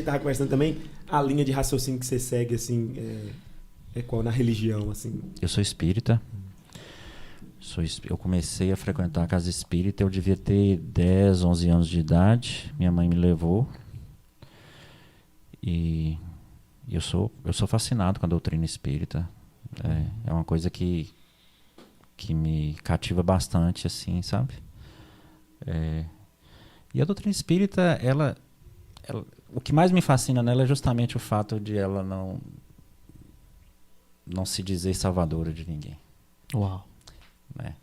Tava conversando também, a linha de raciocínio que você segue, assim, é qual na religião, assim? Eu sou espírita. Eu comecei a frequentar a casa espírita, eu devia ter 10, 11 anos de idade. Minha mãe me levou. E eu sou fascinado com a doutrina espírita. É uma coisa que me cativa bastante, assim, sabe? E a doutrina espírita, o que mais me fascina nela é justamente o fato de ela não se dizer salvadora de ninguém. Uau. Né?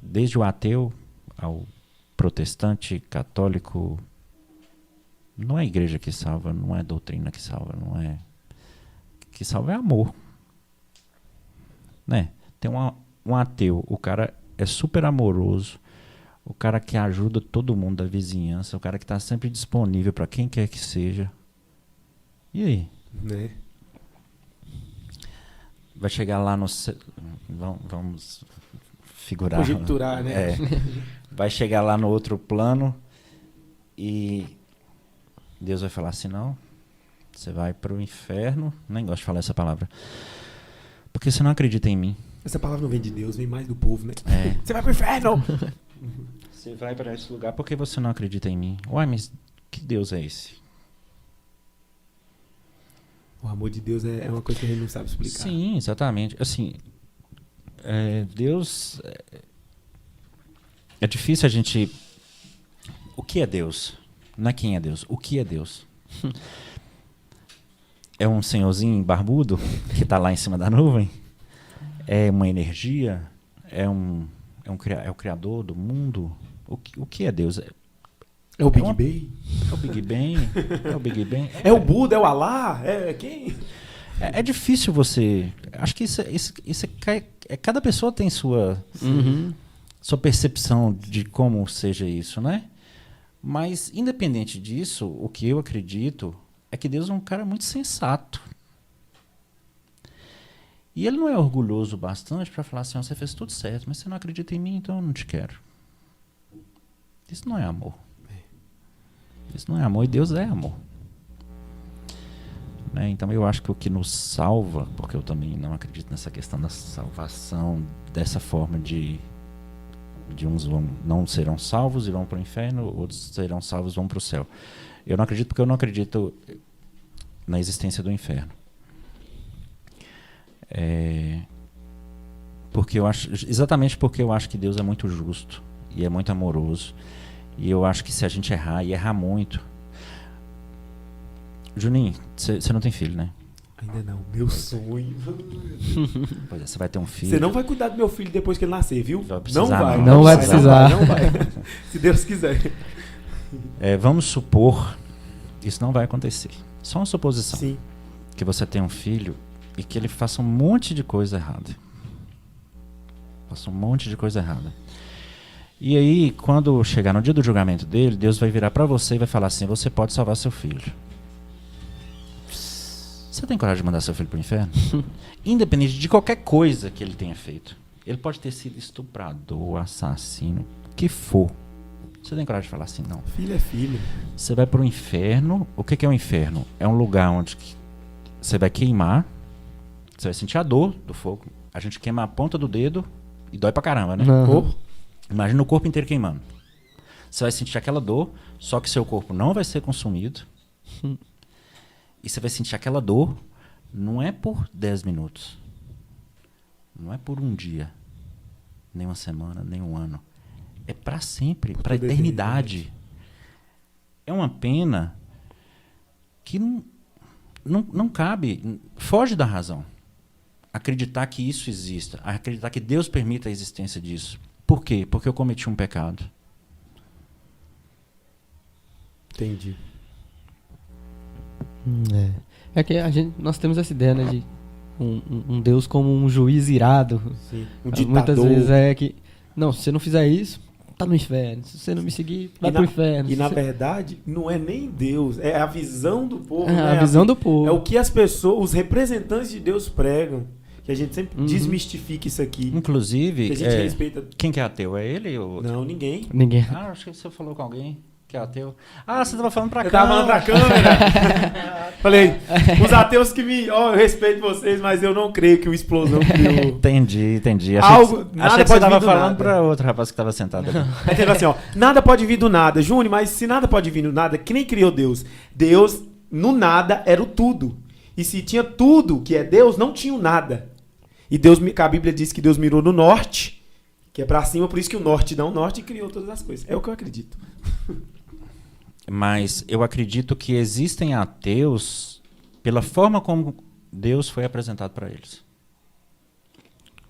Desde o ateu ao protestante, católico, não é a igreja que salva, não é a doutrina que salva, não é. O que salva é amor. Né? Tem um ateu, o cara é super amoroso, o cara que ajuda todo mundo da vizinhança, o cara que está sempre disponível para quem quer que seja. E aí? Né? Vai chegar lá no... Vamos figurar. Conjecturar, né? Vai chegar lá no outro plano e Deus vai falar assim, não, você vai para o inferno. Nem gosto de falar essa palavra. Porque você não acredita em mim. Essa palavra não vem de Deus, vem mais do povo, né? Você vai pro inferno! Você vai para esse lugar porque você não acredita em mim. Uai, mas que Deus é esse? O amor de Deus é uma coisa que a gente não sabe explicar. Sim, exatamente. Assim, Deus... É difícil a gente... O que é Deus? Não é quem é Deus. O que é Deus? É um senhorzinho barbudo que está lá em cima da nuvem? É uma energia? É o criador do mundo? O que é Deus? É o Big Bang? É o Big Bang? É o Big Bang? É o Buda? É o Alá? É quem? É difícil você... Acho que isso cada pessoa tem sua percepção de como seja isso, né? Mas, independente disso, o que eu acredito é que Deus é um cara muito sensato. E ele não é orgulhoso bastante para falar assim, você fez tudo certo, mas você não acredita em mim, então eu não te quero. Isso não é amor. Isso não é amor e Deus é amor. Né? Então eu acho que o que nos salva, porque eu também não acredito nessa questão da salvação, dessa forma de uns não serão salvos e vão para o inferno, outros serão salvos e vão para o céu. Eu não acredito porque eu não acredito na existência do inferno. Exatamente porque eu acho que Deus é muito justo e é muito amoroso. E eu acho que se a gente errar, e errar muito... Juninho, você não tem filho, né? Ainda não. Meu sonho. Pois é, você vai ter um filho. Você não vai cuidar do meu filho depois que ele nascer, viu? Não vai. Não vai precisar. Não vai. Se Deus quiser. Vamos supor... Isso não vai acontecer. Só uma suposição. Sim. Que você tem um filho e que ele faça um monte de coisa errada. Faça um monte de coisa errada. E aí, quando chegar no dia do julgamento dele, Deus vai virar pra você e vai falar assim, você pode salvar seu filho. Você tem coragem de mandar seu filho pro inferno? Independente de qualquer coisa que ele tenha feito. Ele pode ter sido estuprador, assassino, o que for. Você tem coragem de falar assim, não? Filho é filho. Você vai pro inferno. O que é o inferno? É um lugar onde você vai queimar, você vai sentir a dor do fogo. A gente queima a ponta do dedo e dói pra caramba, né? Imagina o corpo inteiro queimando. Você vai sentir aquela dor, só que seu corpo não vai ser consumido. E você vai sentir aquela dor, não é por 10 minutos. Não é por um dia. Nem uma semana, nem um ano. É para sempre, para a eternidade. É uma pena que não cabe, foge da razão. Acreditar que isso exista, acreditar que Deus permita a existência disso. Por quê? Porque eu cometi um pecado. Entendi. É que nós temos essa ideia, né, de um Deus como um juiz irado. Sim. Um ditador. Muitas vezes é que, não, se você não fizer isso, tá no inferno. Se você não me seguir, vai pro inferno. E na verdade, não é nem Deus, é a visão do povo. É, né? a visão do povo. É o que as pessoas, os representantes de Deus pregam. Que a gente sempre desmistifica isso aqui. Inclusive, que a gente respeita. Quem que é ateu? É ele? Ou... Não, ninguém. Ninguém. Acho que você falou com alguém. Que é ateu. Ah, você tava falando pra Eu câmera. tava falando pra câmera. Falei, os ateus que me... Ó, eu respeito vocês, mas eu não creio que o Explosão criou... Entendi. Algo, Achei nada que você pode tava vir do falando nada. pra outro rapaz que tava sentado ali. Aí teve assim, ó, nada pode vir do nada. Júnior, mas se nada pode vir do nada, que nem criou Deus. Deus, no nada, era o tudo. E se tinha tudo que é Deus, não tinha o nada. E Deus, a Bíblia diz que Deus mirou no norte, que é pra cima, por isso que o norte dá um norte e criou todas as coisas. É o que eu acredito. Mas eu acredito que existem ateus pela forma como Deus foi apresentado para eles.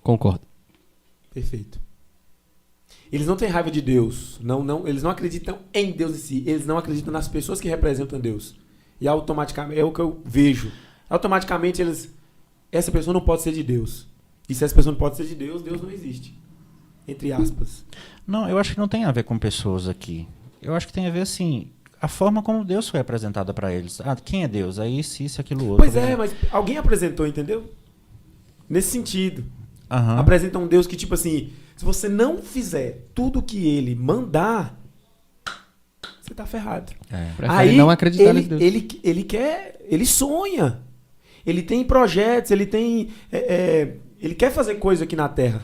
Concordo. Perfeito. Eles não têm raiva de Deus. Eles não acreditam em Deus em si. Eles não acreditam nas pessoas que representam Deus. E automaticamente, é o que eu vejo. Automaticamente essa pessoa não pode ser de Deus. E se essa pessoa não pode ser de Deus, Deus não existe. Entre aspas. Não, eu acho que não tem a ver com pessoas aqui. Eu acho que tem a ver, assim, a forma como Deus foi apresentada para eles. Ah, quem é Deus? Aí isso, aquilo, outro. Pois é, mas alguém apresentou, entendeu? Nesse sentido. Aham. Apresenta um Deus que, tipo assim, se você não fizer tudo o que ele mandar, você tá ferrado. É. Prefere não acreditar nesse Deus. Ele sonha. Ele tem projetos, ele tem... ele quer fazer coisa aqui na Terra.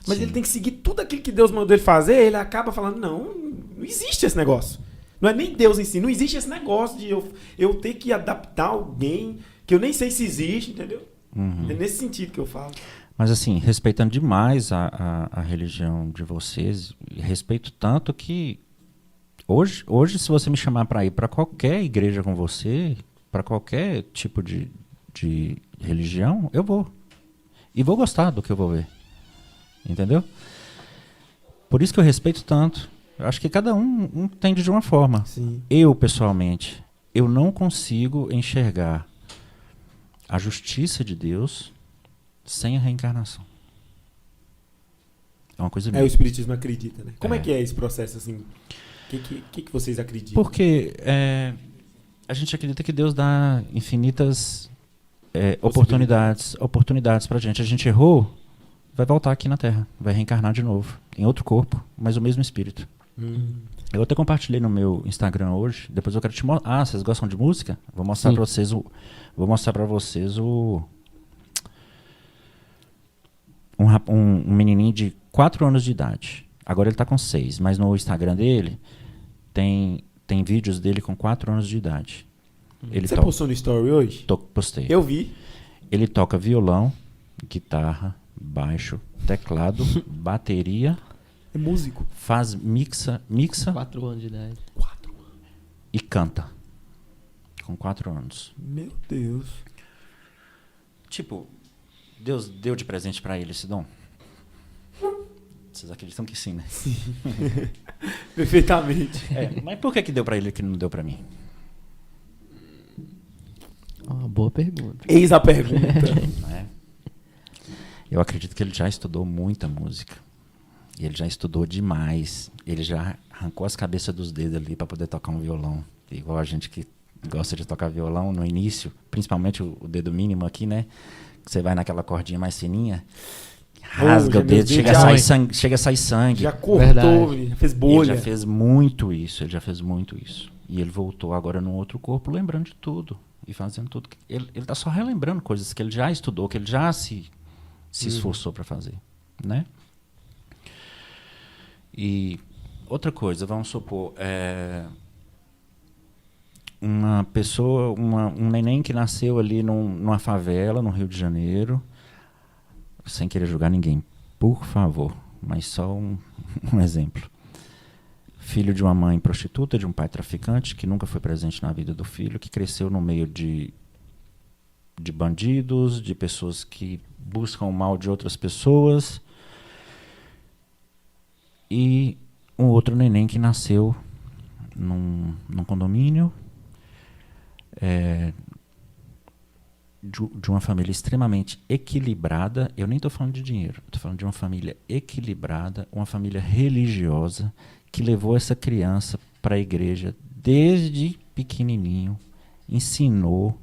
Mas Sim. ele tem que seguir tudo aquilo que Deus mandou ele fazer, ele acaba falando, não existe esse negócio. Não é nem Deus em si, não existe esse negócio de eu ter que adaptar alguém que eu nem sei se existe, entendeu? Uhum. É nesse sentido que eu falo. Mas assim, respeitando demais a religião de vocês, respeito tanto que hoje se você me chamar para ir para qualquer igreja com você, para qualquer tipo de religião, eu vou. E vou gostar do que eu vou ver. Entendeu? Por isso que eu respeito tanto. Eu acho que cada um entende de uma forma. Sim. Eu, pessoalmente, eu não consigo enxergar a justiça de Deus sem a reencarnação. É uma coisa O minha. Espiritismo acredita, né? Como é É. que é esse processo, assim? O que vocês acreditam? Porque a gente acredita que Deus dá infinitas oportunidades pra gente. A gente errou, vai voltar aqui na Terra, vai reencarnar de novo, em outro corpo, mas o mesmo espírito. Eu até compartilhei no meu Instagram hoje, depois eu quero te mostrar. Ah, vocês gostam de música? Vou mostrar para vocês um menininho de 4 anos de idade. Agora ele tá com 6, mas no Instagram dele tem vídeos dele com 4 anos de idade. Você postou no story hoje? Postei. Eu vi. Ele toca violão, guitarra, baixo, teclado, bateria, É músico. mixa 4 anos de idade. e canta. Com 4 anos. Meu Deus. Tipo, Deus deu de presente pra ele esse dom? Vocês acreditam que sim, né? Perfeitamente. Mas por que deu pra ele que não deu pra mim? Uma boa pergunta. Eis a pergunta. Né? Eu acredito que ele já estudou muita música. E ele já estudou demais. Ele já arrancou as cabeças dos dedos ali pra poder tocar um violão. Igual a gente que gosta de tocar violão no início, principalmente o dedo mínimo aqui, né? Que você vai naquela cordinha mais fininha, rasga o dedo, chega a sair sangue. Já cortou, Verdade. já fez bolha. Ele já fez muito isso, E ele voltou agora num outro corpo, lembrando de tudo. E fazendo tudo. Ele tá só relembrando coisas que ele já estudou, que ele já se esforçou para fazer, né? E outra coisa, vamos supor, uma pessoa, um neném que nasceu ali numa favela, no Rio de Janeiro, sem querer julgar ninguém, por favor, mas só um exemplo. Filho de uma mãe prostituta, de um pai traficante, que nunca foi presente na vida do filho, que cresceu no meio de bandidos, de pessoas que buscam o mal de outras pessoas, e um outro neném que nasceu num condomínio, de uma família extremamente equilibrada. Eu nem estou falando de dinheiro, estou falando de uma família equilibrada, uma família religiosa, que levou essa criança para a igreja desde pequenininho, ensinou,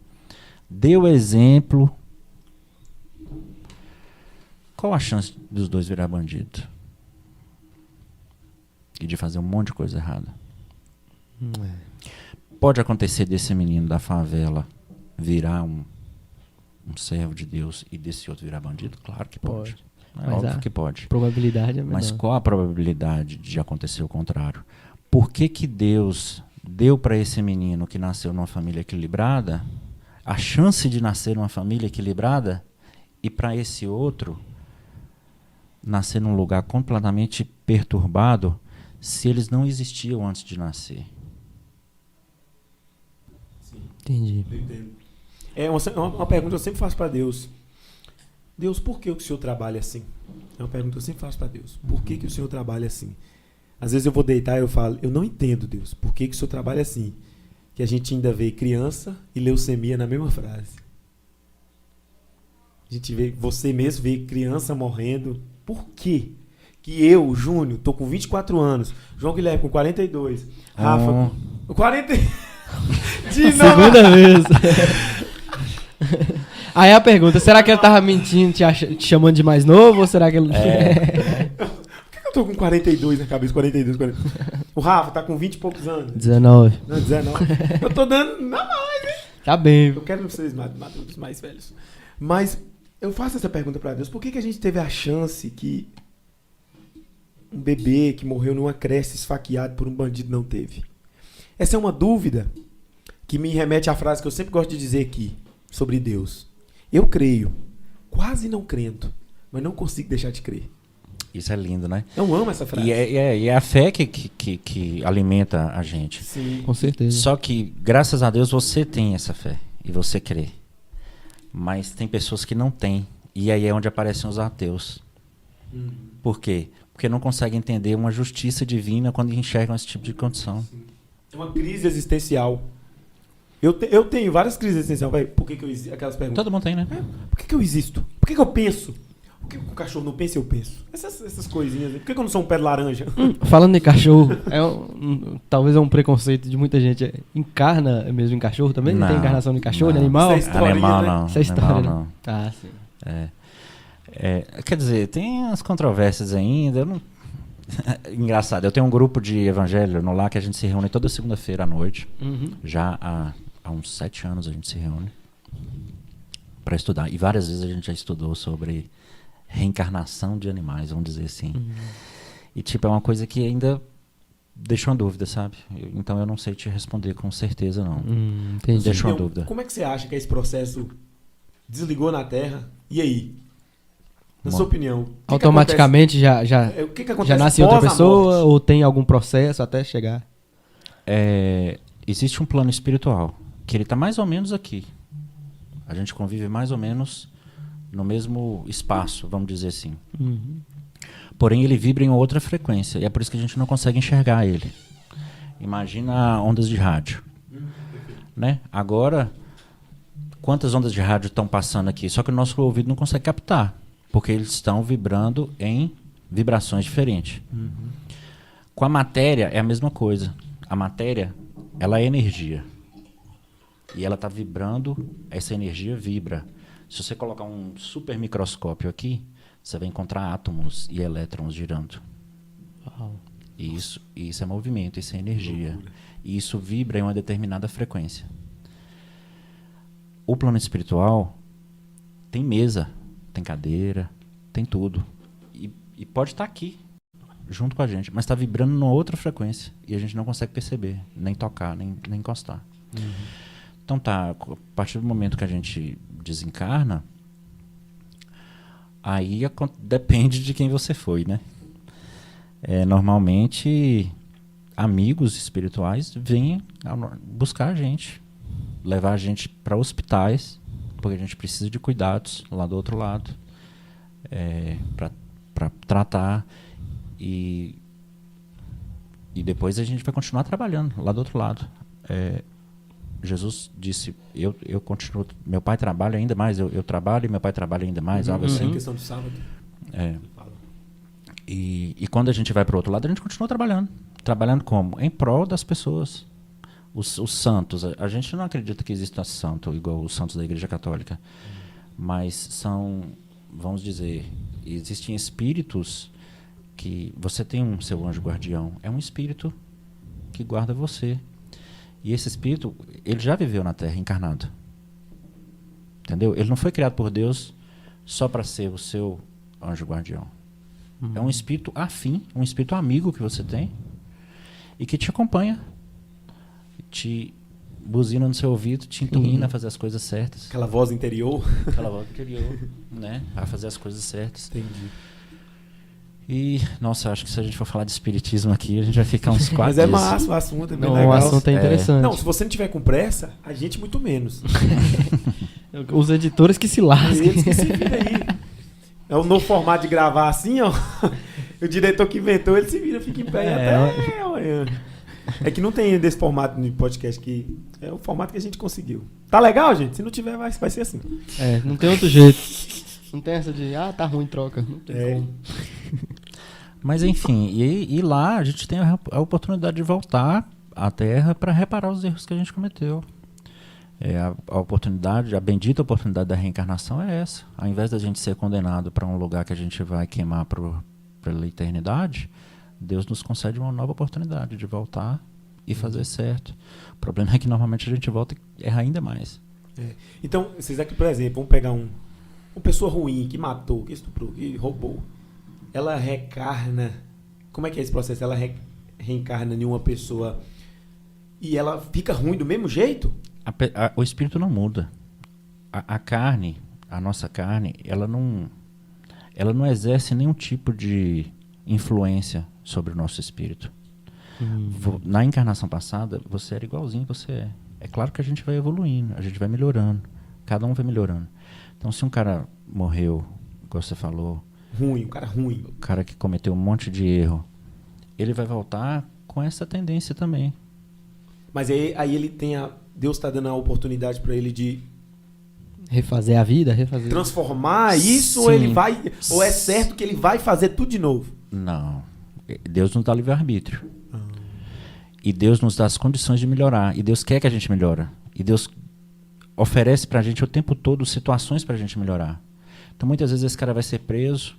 deu exemplo. Qual a chance dos dois virar bandido? E de fazer um monte de coisa errada? Pode acontecer desse menino da favela virar um servo de Deus e desse outro virar bandido? Claro que pode. É óbvio que pode. Probabilidade é menor. Mas qual a probabilidade de acontecer o contrário? Por que que Deus deu para esse menino que nasceu numa família equilibrada a chance de nascer numa família equilibrada e para esse outro nascer num lugar completamente perturbado se eles não existiam antes de nascer? Entendi. É uma pergunta que eu sempre faço para Deus. Deus, por que o Senhor trabalha assim? É uma pergunta que eu sempre faço para Deus. Por que o Senhor trabalha assim? Às vezes eu vou deitar e eu falo, eu não entendo, Deus, por que o Senhor trabalha assim? Que a gente ainda vê criança e leucemia na mesma frase. A gente vê, você mesmo vê criança morrendo. Por quê? Que eu, Júnior, tô com 24 anos, João Guilherme com 42, Rafa com 40... De novo. Segunda vez. Aí a pergunta, será que ele tava mentindo, te chamando de mais novo, ou será que ele... Por que eu tô com 42 na cabeça? 42. O Rafa tá com 20 e poucos anos. 19. Não, 19. Eu tô dando... Não mais, hein? Tá bem. Eu quero vocês maduros, mais velhos. Mas eu faço essa pergunta pra Deus. Por que a gente teve a chance que um bebê que morreu numa creche esfaqueado por um bandido não teve? Essa é uma dúvida que me remete à frase que eu sempre gosto de dizer aqui sobre Deus. Eu creio, quase não crendo, mas não consigo deixar de crer. Isso é lindo, né? Eu amo essa frase. E é a fé que alimenta a gente. Sim. Com certeza. Só que, graças a Deus, você tem essa fé e você crê. Mas tem pessoas que não têm. E aí é onde aparecem os ateus. Por quê? Porque não conseguem entender uma justiça divina quando enxergam esse tipo de condição. É uma crise existencial. Eu tenho várias crises existenciais. Vai, por que eu existo? Aquelas perguntas. Todo mundo tem, né? Por que eu existo? Por que eu penso? Por que o cachorro não pensa e eu penso? Essas coisinhas. Por que eu não sou um pé de laranja? Falando em cachorro, talvez é um preconceito de muita gente. Encarna mesmo em cachorro também? Não tem encarnação de cachorro, de animal? Isso é historinha, Animal né? não. Isso é história, Animal, né? Ah, sim. Quer dizer, tem as controvérsias ainda. Eu não... Engraçado, eu tenho um grupo de evangelho no lar que a gente se reúne toda segunda-feira à noite. Já há uns 7 anos a gente se reúne para estudar. E várias vezes a gente já estudou sobre reencarnação de animais, vamos dizer assim. E tipo, é uma coisa que ainda deixou uma dúvida, sabe? Então eu não sei te responder com certeza, não. Entendi. Deixou uma dúvida. Como é que você acha que esse processo desligou na Terra? E aí? Na sua opinião? O que Automaticamente que o que acontece já nasce outra pós a pessoa morte? ou tem algum processo até chegar? Existe um plano espiritual que ele está mais ou menos aqui. A gente convive mais ou menos no mesmo espaço, vamos dizer assim. Porém, ele vibra em outra frequência e é por isso que a gente não consegue enxergar ele. Imagina ondas de rádio. Né? Agora, quantas ondas de rádio estão passando aqui? Só que o nosso ouvido não consegue captar, porque eles estão vibrando em vibrações diferentes. Com a matéria é a mesma coisa. A matéria, ela é energia. E ela está vibrando, essa energia vibra. Se você colocar um super microscópio aqui, você vai encontrar átomos e elétrons girando. E isso é movimento, isso é energia. E isso vibra em uma determinada frequência. O plano espiritual tem mesa, tem cadeira, tem tudo. E pode estar aqui, junto com a gente, mas está vibrando numa outra frequência. E a gente não consegue perceber, nem tocar, nem encostar. Então tá, a partir do momento que a gente desencarna, aí depende de quem você foi, né? Normalmente, amigos espirituais vêm buscar a gente, levar a gente para hospitais, porque a gente precisa de cuidados lá do outro lado, para tratar, e depois a gente vai continuar trabalhando lá do outro lado. Jesus disse, eu continuo, meu pai trabalha ainda mais, eu trabalho e meu pai trabalha ainda mais, algo assim. Questão do sábado. E quando a gente vai para o outro lado, a gente continua trabalhando. Trabalhando como? Em prol das pessoas. Os santos, a gente não acredita que exista santo igual os santos da Igreja Católica, mas são, vamos dizer, existem espíritos que você tem seu anjo guardião, é um espírito que guarda você. E esse espírito, ele já viveu na Terra encarnado. Entendeu? Ele não foi criado por Deus só para ser o seu anjo guardião. É um espírito afim, um espírito amigo que você tem e que te acompanha, te buzina no seu ouvido, te intumina a fazer as coisas certas. Aquela voz interior. Aquela voz interior, né? A fazer as coisas certas. Entendi. E, nossa, acho que se a gente for falar de espiritismo aqui, a gente vai ficar uns 4 Mas dias. é massa, o assunto é bem Não, legal. o assunto é interessante. Não, se você não tiver com pressa, a gente muito menos. Os editores que se lasquem. Eles que se viram aí. É o novo formato de gravar assim, ó. O diretor que inventou, ele se vira, fica em pé até amanhã. É que não tem desse formato de podcast que é o formato que a gente conseguiu. Tá legal, gente? Se não tiver, vai ser assim. Não tem outro jeito. Não tem essa de, tá ruim, troca. Não tem como. Mas enfim, e lá a gente tem a oportunidade de voltar à Terra para reparar os erros que a gente cometeu. A oportunidade, a bendita oportunidade da reencarnação é essa. Ao invés da gente ser condenado para um lugar que a gente vai queimar pela eternidade, Deus nos concede uma nova oportunidade de voltar e fazer certo. O problema é que normalmente a gente volta e erra ainda mais. Então, vocês aqui, por exemplo, vamos pegar uma pessoa ruim, que matou, que estuprou, que roubou. Ela recarna. Como é que é esse processo? Ela reencarna em uma pessoa e ela fica ruim do mesmo jeito? O espírito não muda. A carne, a nossa carne, ela não exerce nenhum tipo de influência sobre o nosso espírito. Na encarnação passada, você era igualzinho você é. É claro que a gente vai evoluindo, a gente vai melhorando. Cada um vai melhorando. Então, se um cara morreu, como você falou... Ruim, um cara ruim. O cara que cometeu um monte de erro, ele vai voltar com essa tendência também. Mas aí ele tem Deus está dando a oportunidade para ele de... Refazer a vida? Transformar isso? Ou ele vai... Ou é certo que ele vai fazer tudo de novo? Não. Deus nos dá livre-arbítrio. E Deus nos dá as condições de melhorar. E Deus quer que a gente melhore. E Deus oferece pra gente o tempo todo situações pra gente melhorar. Então muitas vezes esse cara vai ser preso.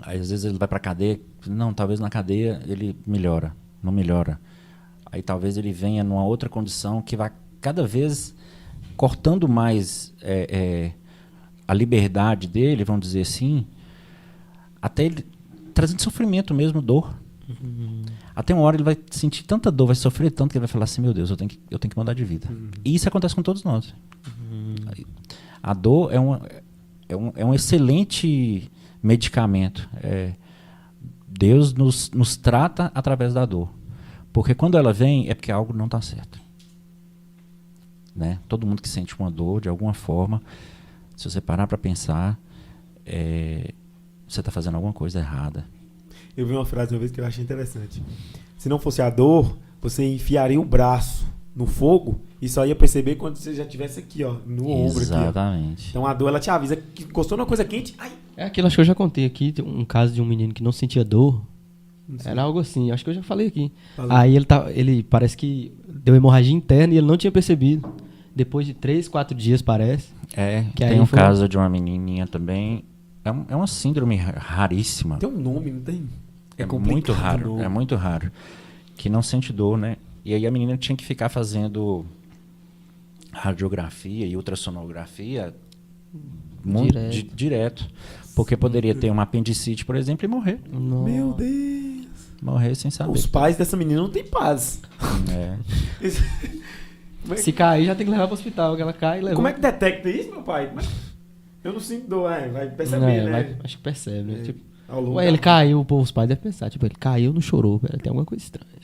Aí às vezes ele vai pra cadeia. Não, talvez na cadeia ele melhora. Não melhora. Aí talvez ele venha numa outra condição que vai cada vez cortando mais a liberdade dele, vamos dizer assim, até ele trazendo sofrimento mesmo, dor. Até uma hora ele vai sentir tanta dor, vai sofrer tanto que ele vai falar assim, meu Deus, eu tenho que mudar de vida. E isso acontece com todos nós. A dor é um excelente medicamento. Deus nos trata através da dor. Porque quando ela vem, é porque algo não está certo. Né? Todo mundo que sente uma dor, de alguma forma, se você parar para pensar, você está fazendo alguma coisa errada. Eu vi uma frase uma vez que eu achei interessante. Se não fosse a dor, você enfiaria o braço no fogo e só ia perceber quando você já estivesse aqui, ó, no ombro. Exatamente. Aqui, então a dor, ela te avisa que encostou numa coisa quente. Ai. É aquilo, acho que eu já contei aqui, um caso de um menino que não sentia dor. Era algo assim, acho que eu já falei aqui. Aí ele parece que deu hemorragia interna e ele não tinha percebido. Depois de 3, 4 dias, parece. Tem um caso de uma menininha também. É uma síndrome raríssima. Tem um nome, não tem? É muito raro, é muito raro. Que não sente dor, né? E aí a menina tinha que ficar fazendo radiografia e ultrassonografia direto. Porque poderia ter uma apendicite, por exemplo, e morrer. Nossa. Meu Deus. Morrer sem saber. Os pais dessa menina não têm paz. Se cair, já tem que levar pro hospital, que ela cai e leva. Como é que detecta isso, meu pai? Eu não sinto dor, vai perceber, né? Acho que percebe, né? Tipo, ele caiu, os pais devem pensar, tipo, ele caiu, não chorou, tem alguma coisa estranha.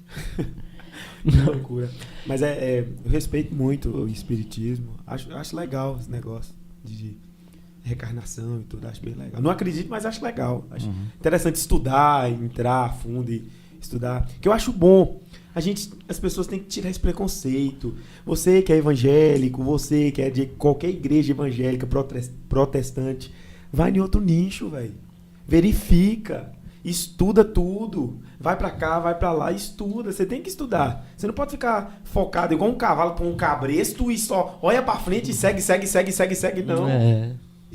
Que loucura. Mas eu respeito muito o espiritismo. Acho legal esse negócio de reencarnação e tudo, acho bem legal. Não acredito, mas acho legal. Acho interessante estudar, entrar a fundo e estudar. Que eu acho bom. As pessoas têm que tirar esse preconceito. Você que é evangélico, você que é de qualquer igreja evangélica, protestante, vai em outro nicho, velho. Verifica, estuda tudo. Vai pra cá, vai pra lá, estuda. Você tem que estudar. Você não pode ficar focado igual um cavalo com um cabresto e só olha pra frente e segue, não.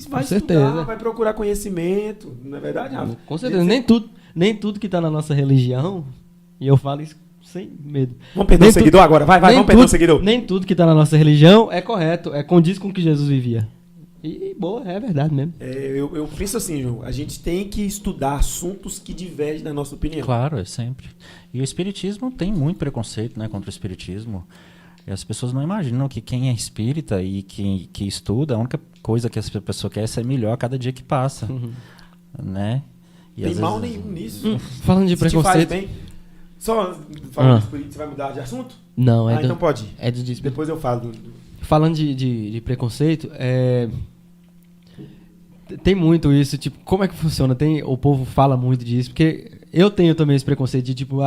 Vai estudar, vai procurar conhecimento. Não é verdade, Rafa? Com certeza. Nem tudo que tá na nossa religião, e eu falo isso sem medo. Vamos perder um seguidor agora? Vai, vamos perder um seguidor. Nem tudo que tá na nossa religião é correto, condiz com o que Jesus vivia. E, boa, é verdade mesmo. Eu penso assim, João, a gente tem que estudar assuntos que divergem da nossa opinião. Claro, é sempre. E o espiritismo tem muito preconceito, né, contra o espiritismo. E as pessoas não imaginam que quem é espírita e que estuda, a única coisa que essa pessoa quer é ser melhor a cada dia que passa. Né? E tem mal nenhum nisso. Falando de preconceito... Bem, só falando de você vai mudar de assunto? Não, então pode ir. É de depois eu falo. Falando de preconceito, tem muito isso, tipo, como é que funciona? O povo fala muito disso, porque eu tenho também esse preconceito de, tipo,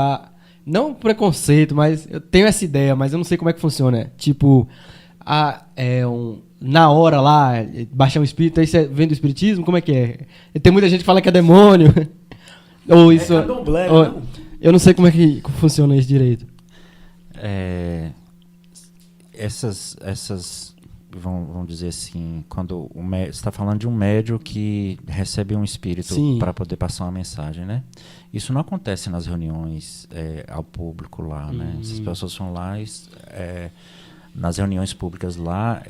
não preconceito, mas eu tenho essa ideia, mas eu não sei como é que funciona. Tipo, na hora lá, baixar um espírito, aí você vem do espiritismo, como é que é? Tem muita gente que fala que é demônio. Ou isso. Não. Eu não sei como é que funciona isso direito. Essas vamos dizer assim, quando você está falando de um médium que recebe um espírito para poder passar uma mensagem, né? Isso não acontece nas reuniões ao público lá, né? Essas pessoas vão lá, nas reuniões públicas lá,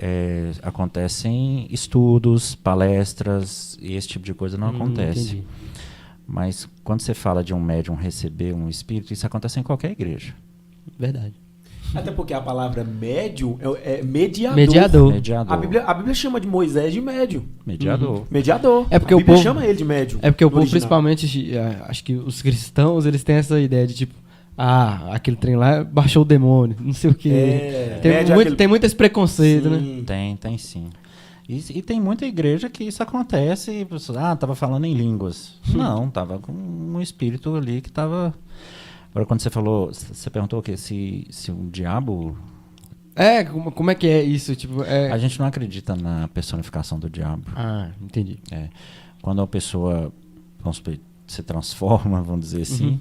acontecem estudos, palestras, e esse tipo de coisa não acontece. Entendi. Mas quando você fala de um médium receber um espírito, isso acontece em qualquer igreja. Verdade. Até porque a palavra médium é mediador. A Bíblia chama de Moisés de médium. Mediador. É porque a Bíblia chama ele de médium. É porque o povo, principalmente, acho que os cristãos, eles têm essa ideia de tipo, aquele trem lá baixou o demônio, não sei o quê. Tem muito esse preconceito, né? Tem sim. E tem muita igreja que isso acontece e você, tava falando em línguas. Não, tava com um espírito ali que tava... Agora, quando você perguntou o quê? Se um diabo... Como é que é isso? Tipo, A gente não acredita na personificação do diabo. Entendi. Quando uma pessoa, vamos supor, se transforma, vamos dizer assim,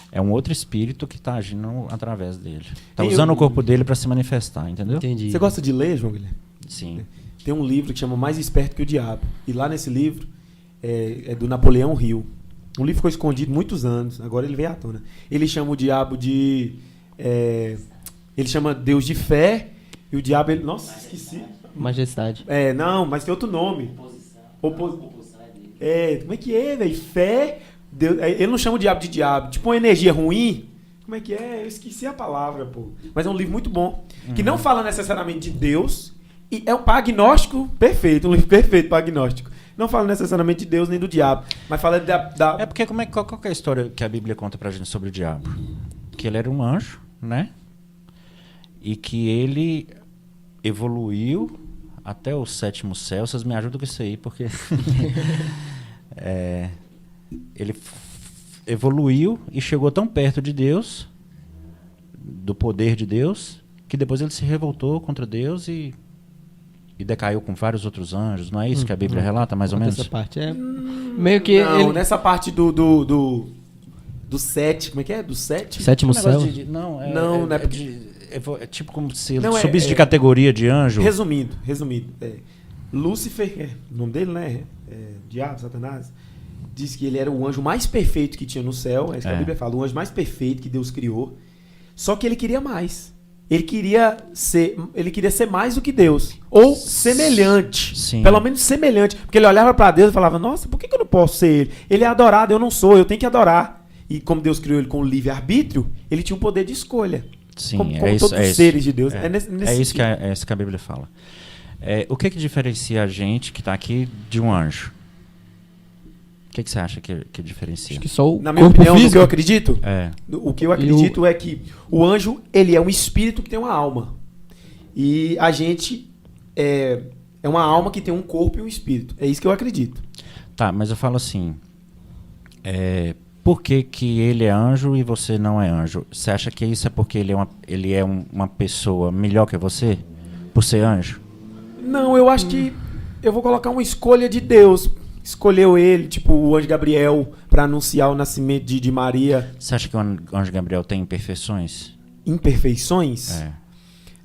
é um outro espírito que está agindo através dele. Está usando o corpo dele para se manifestar, entendeu? Entendi. Você gosta de ler, João Guilherme? Sim. Tem um livro que chama Mais Esperto que o Diabo. E lá nesse livro é do Napoleão Hill. Um livro ficou escondido muitos anos, agora ele veio à tona. Ele chama o diabo de... ele chama Deus de fé, e o diabo... Nossa, esqueci. Majestade. Não, mas tem outro nome. Oposição. Como é que é, velho? Fé... Deus, ele não chama o diabo de diabo. Tipo uma energia ruim. Como é que é? Eu esqueci a palavra, pô. Mas é um livro muito bom. Que não fala necessariamente de Deus, e é um agnóstico perfeito, um livro perfeito para agnóstico. Não fala necessariamente de Deus nem do diabo, mas fala da... É porque qual que é a história que a Bíblia conta pra gente sobre o diabo? Que ele era um anjo, né? E que ele evoluiu até o 7º céu. Vocês me ajudam com isso aí, porque... ele evoluiu e chegou tão perto de Deus, do poder de Deus, que depois ele se revoltou contra Deus e decaiu com vários outros anjos. Não é isso que a Bíblia relata, mais ou menos? Essa parte meio que... Não, nessa parte do 7, como é que é? Do 7? 7º céu? Não é é tipo como se ele subisse de categoria de anjo. Resumindo. Lúcifer, o nome dele, né? Diabo, Satanás. Diz que ele era o anjo mais perfeito que tinha no céu. É isso que a Bíblia fala. O anjo mais perfeito que Deus criou. Só que ele queria mais. Ele queria ser mais do que Deus. Ou semelhante. Sim. Pelo menos semelhante. Porque ele olhava para Deus e falava, nossa, por que eu não posso ser ele? Ele é adorado, eu não sou, eu tenho que adorar. E como Deus criou ele com o livre-arbítrio, ele tinha um poder de escolha. Sim, como todos os seres de Deus. É isso que a Bíblia fala. O que diferencia a gente que está aqui de um anjo? O que você acha que diferencia? Acho que só o Na minha opinião, o que eu acredito? O que eu acredito é que o anjo, ele é um espírito que tem uma alma. E a gente é uma alma que tem um corpo e um espírito. É isso que eu acredito. Tá, mas eu falo assim, por que ele é anjo e você não é anjo? Você acha que isso é porque ele é uma pessoa melhor que você? Por ser anjo? Não, eu acho que eu vou colocar uma escolha de Deus. Escolheu ele, tipo o anjo Gabriel, para anunciar o nascimento de Maria. Você acha que o anjo Gabriel tem imperfeições? Imperfeições?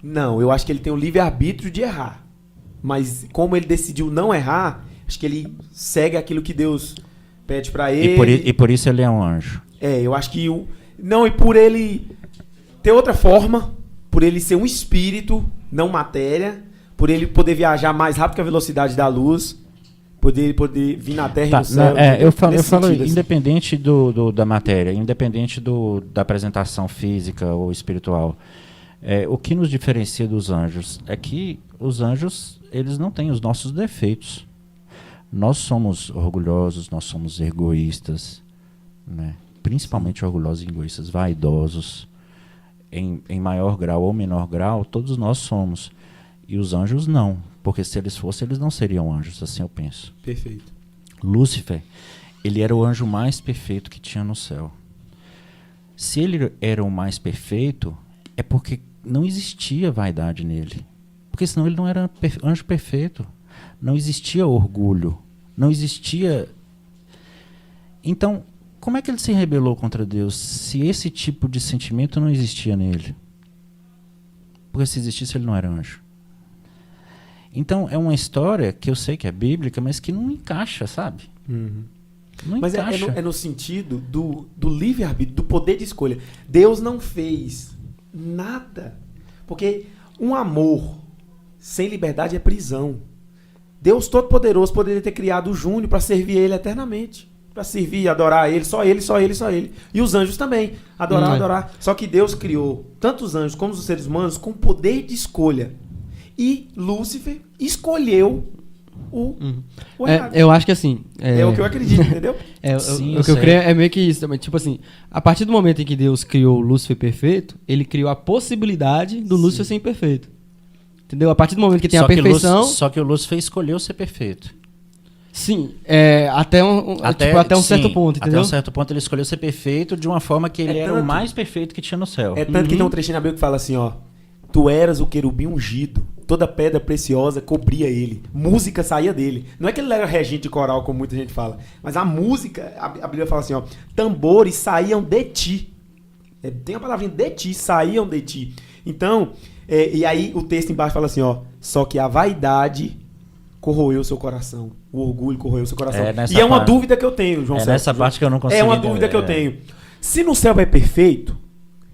Não, eu acho que ele tem o livre-arbítrio de errar. Mas como ele decidiu não errar, acho que ele segue aquilo que Deus pede para ele. E por isso ele é um anjo? Eu acho que... Não, e por ele ter outra forma, por ele ser um espírito, não matéria, por ele poder viajar mais rápido que a velocidade da luz, poder vir na Terra e no céu. Eu falo sentido, independente da matéria, independente da apresentação física ou espiritual. O que nos diferencia dos anjos é que os anjos, eles não têm os nossos defeitos. Nós somos orgulhosos, nós somos egoístas, né? Principalmente orgulhosos e egoístas, vaidosos. Em maior grau ou menor grau, todos nós somos. E os anjos não, porque se eles fossem, eles não seriam anjos, assim eu penso. Perfeito. Lúcifer, ele era o anjo mais perfeito que tinha no céu. Se ele era o mais perfeito, é porque não existia vaidade nele. Porque senão ele não era anjo perfeito. Não existia orgulho. Não existia... Então, como é que ele se rebelou contra Deus se esse tipo de sentimento não existia nele? Porque se existisse, ele não era anjo. Então, é uma história que eu sei que é bíblica, mas que não encaixa, sabe? Uhum. Não mas encaixa. É no sentido do livre-arbítrio, do poder de escolha. Deus não fez nada. Porque um amor sem liberdade é prisão. Deus Todo-Poderoso poderia ter criado o Júnior para servir ele eternamente. Para servir, adorar ele, só ele, só ele, só ele. E os anjos também. Adorar. Só que Deus criou tanto os anjos como os seres humanos com poder de escolha. E Lúcifer escolheu o errado. Eu acho que assim... É o que eu acredito, entendeu? O que eu creio é meio que isso também. Tipo assim, a partir do momento em que Deus criou o Lúcifer perfeito, ele criou a possibilidade do Lúcifer ser imperfeito. Entendeu? A partir do momento que tem a perfeição... Só que o Lúcifer escolheu ser perfeito. Sim, até um certo ponto, entendeu? Até um certo ponto ele escolheu ser perfeito de uma forma que ele era o mais perfeito que tinha no céu. É tanto que tem um trechinho na Bíblia que fala assim, ó: tu eras o querubim ungido, toda pedra preciosa cobria ele, música saía dele. Não é que ele era regente de coral, como muita gente fala, mas a música, a Bíblia fala assim, ó: tambores saíam de ti. Tem a palavrinha de ti, saíam de ti. Então, e aí o texto embaixo fala assim, ó: só que a vaidade corroeu seu coração, o orgulho corroeu seu coração. E é uma dúvida que eu tenho, João César. Nessa parte que eu não consigo É uma dúvida que eu tenho. Se no céu é perfeito,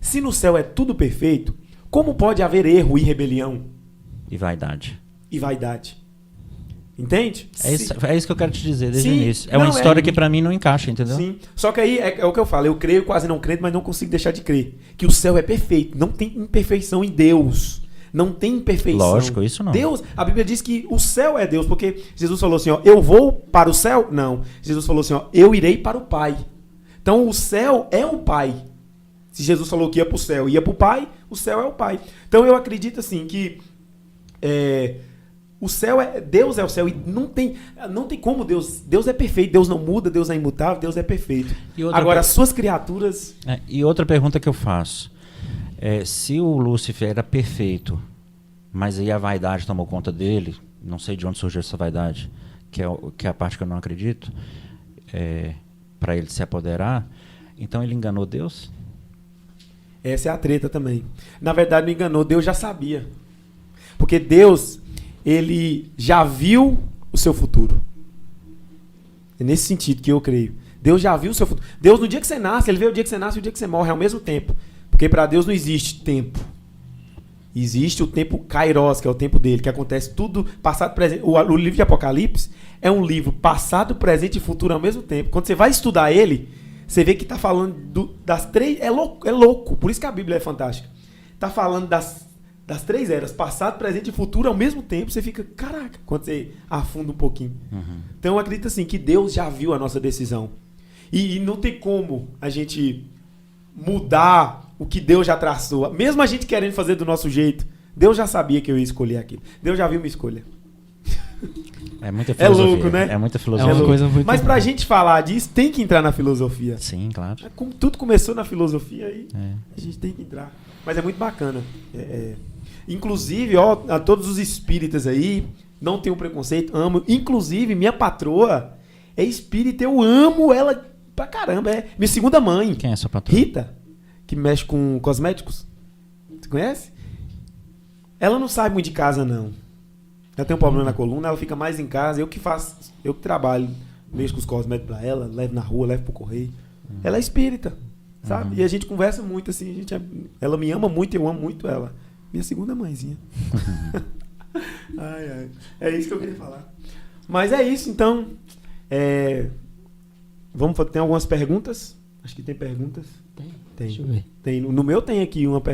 se no céu é tudo perfeito, como pode haver erro e rebelião? E vaidade. Entende? É isso que eu quero te dizer desde o início. É uma história que pra mim não encaixa, entendeu? Sim. Só que aí é o que eu falo. Eu creio quase não crendo, mas não consigo deixar de crer. Que o céu é perfeito. Não tem imperfeição em Deus. Não tem imperfeição. Lógico, isso não. Deus, a Bíblia diz que o céu é Deus, porque Jesus falou assim, ó: eu vou para o céu? Não. Jesus falou assim, ó: eu irei para o Pai. Então o céu é o Pai. Se Jesus falou que ia para o céu e ia para o Pai, o céu é o Pai. Então eu acredito assim que o céu Deus é o céu, e não tem como Deus é perfeito, Deus não muda, Deus é imutável, Deus é perfeito. Agora, as suas criaturas... E outra pergunta que eu faço, se o Lúcifer era perfeito, mas aí a vaidade tomou conta dele, não sei de onde surgiu essa vaidade, que é a parte que eu não acredito, para ele se apoderar, então ele enganou Deus? Essa é a treta também. Na verdade, não enganou, Deus já sabia. Porque Deus, ele já viu o seu futuro. É nesse sentido que eu creio. Deus já viu o seu futuro. Deus, no dia que você nasce, ele vê o dia que você nasce e o dia que você morre ao mesmo tempo. Porque para Deus não existe tempo. Existe o tempo Kairos, que é o tempo dele, que acontece tudo passado, presente. O livro de Apocalipse é um livro passado, presente e futuro ao mesmo tempo. Quando você vai estudar ele, você vê que está falando das três... É louco. Por isso que a Bíblia é fantástica. Está falando das três eras, passado, presente e futuro ao mesmo tempo. Você fica, caraca, quando você afunda um pouquinho. Uhum. Então eu acredito assim, que Deus já viu a nossa decisão. E não tem como a gente mudar o que Deus já traçou. Mesmo a gente querendo fazer do nosso jeito, Deus já sabia que eu ia escolher aquilo. Deus já viu minha escolha. É muita filosofia. É louco, né? É muita filosofia. É uma coisa muito... Mas pra gente falar disso, tem que entrar na filosofia. Sim, claro. Tudo começou na filosofia aí, a gente tem que entrar. Mas é muito bacana. Inclusive, ó, a todos os espíritas aí, não tenho preconceito, amo. Inclusive, minha patroa é espírita, eu amo ela pra caramba. É minha segunda mãe. Quem é sua patroa? Rita, que mexe com cosméticos. Você conhece? Ela não sai muito de casa, não. Ela tem um problema na coluna, ela fica mais em casa. Eu que faço, eu que trabalho, mexo com os cosméticos pra ela, levo na rua, levo pro correio. Ela é espírita. sabe? E a gente conversa muito, assim, ela me ama muito, eu amo muito ela. Minha segunda mãezinha. Ai, ai. É isso que eu queria falar. Mas é isso, então. Tem algumas perguntas? Acho que tem perguntas. Tem. Deixa eu ver. No meu tem aqui uma pergunta.